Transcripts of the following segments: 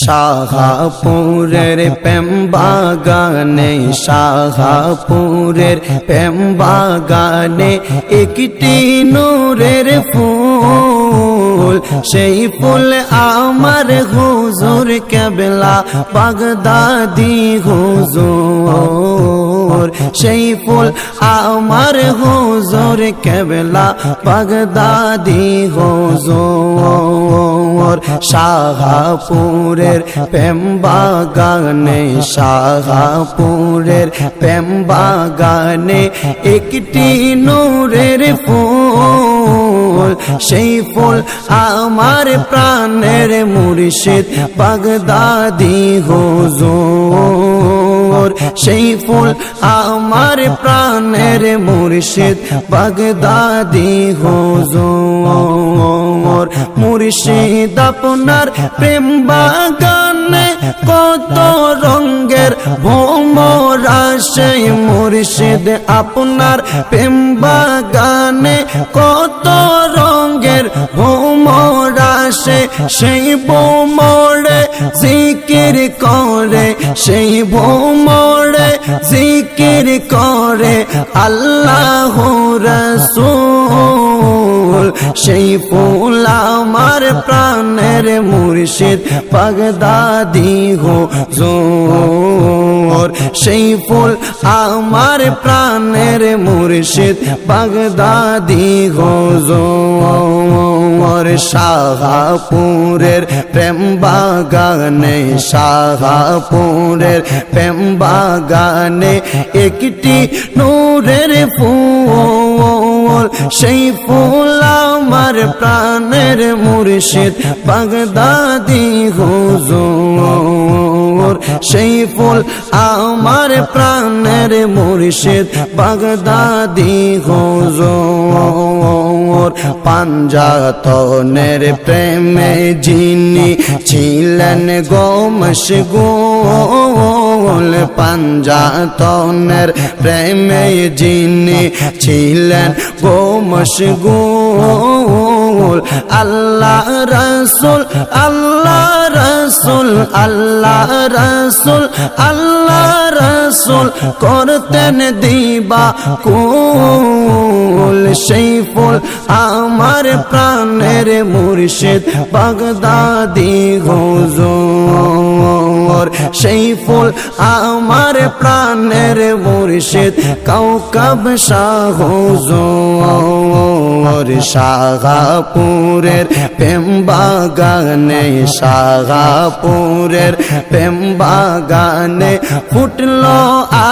শাহপুরের প্রেম বাগানে, শাহপুরের প্রেম বাগানে একটি নূরের ফুল, সেই ফুল আমার হুজুর কেবলা বাগদাদি হুজুর, সেই ফুল আমার হুজুর কেবলা বাগদাদি হুজুর। শাহপুরের প্রেম বাগানে, শাহপুরের প্রেম বাগানে একটি নূরের ফুল, সেই ফুল আমার প্রাণের মুর্শিদ বাগদাদি হুজুর, সেই ফুল আমার প্রাণের মুর্শিদ বাগদাদি হুজুর। মুর্শিদ আপনার প্রেম বাগানে কত রঙের ভ্রমর আসে, মুর্শিদ আপনার প্রেম বাগানে কত রঙের ভ্রমর আসে, সেই ভ্রমরে জিকির করে, সেই ভ্রমরে জিকির করে আল্লাহ রাসূল, সেই ফুল আমার প্রাণের মুর্শিদ বাগদাদি হুজুর, সেই ফুল আমার প্রাণের মুর্শিদ বাগদাদি হুজুর। শাহপুরের প্রেম বাগানে, শাহপুরের প্রেম বাগানে একটি নূরের ফুল, সেই ফুল আমার প্রাণের মুর্শিদ বাগদাদি হুজুর, সেই ফুল আমার প্রাণের মুর্শিদ বাগদাদি হুজুর। পাঞ্জাতনের প্রেমে যিনি ছিলেন গো মশগুল, পাঞ্জাতনের প্রেমে যিনি ছিলেন গো মশগুল, আল্লাহ রাসূল আল্লাহ রাসূল আল্লাহ রাসূল আল্লাহ রাসূল করতেন দিবা কুল, সেই ফুল আমার প্রাণের মুর্শিদ বাগদাদি হুজুর, সেই ফুল আমার প্রাণের মুর্শিদ কাউকাব শাহ হুজুর। শাহপুরের প্রেম বাগানে, শাহপুরের প্রেম বাগানে ফুটলো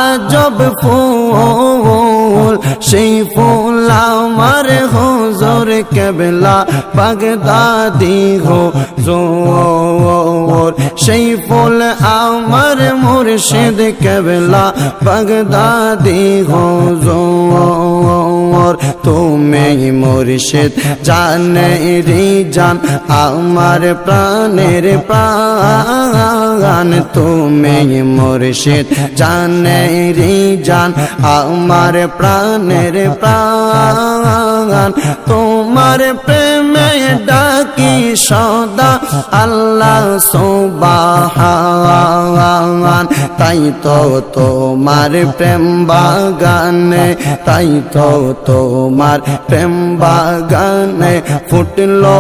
আজব ফুল, সেই ফুল আমার হুজুর কেবলা বাগদাদি হুজুর, সেই ফুল আমার মুর্শিদ কেবলা বাগদাদি হুজুর। তুমি মুর্শিদ জানে রে জান আমার প্রাণের প্রাণ, তুমি মুর্শিদ জানে রে জান আমার প্রাণের প্রাণ, তোমার প্রেমে ডাকি সদা আল্লাহ সুবহান, তাই তো তোমার প্রেম বাগানে, তাই তো তোমার প্রেম বাগানে ফুটলো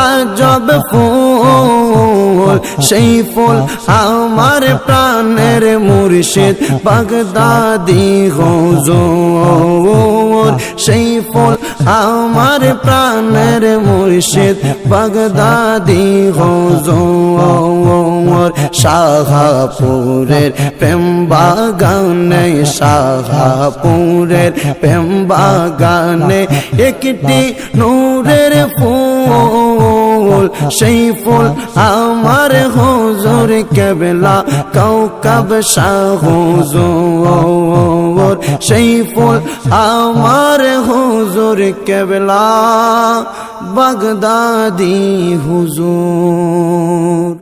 আজব ফুল, সেই ফুল আমার প্রাণের মুর্শিদ বাগদাদি হুজুর, সেই ফুল আমার প্রাণের মুর্শিদ বাগদাদি হুজুর। শাহপুরের প্রেম বাগানে, শাহপুরের প্রেম বাগানে একটি নূরের ফুল, সেই ফুল আমার হুজুর কেবলা কাউকাব শাহ হুজুর, সেই ফুল আমার হুজুর কেবলা বাগদাদি হুজুর।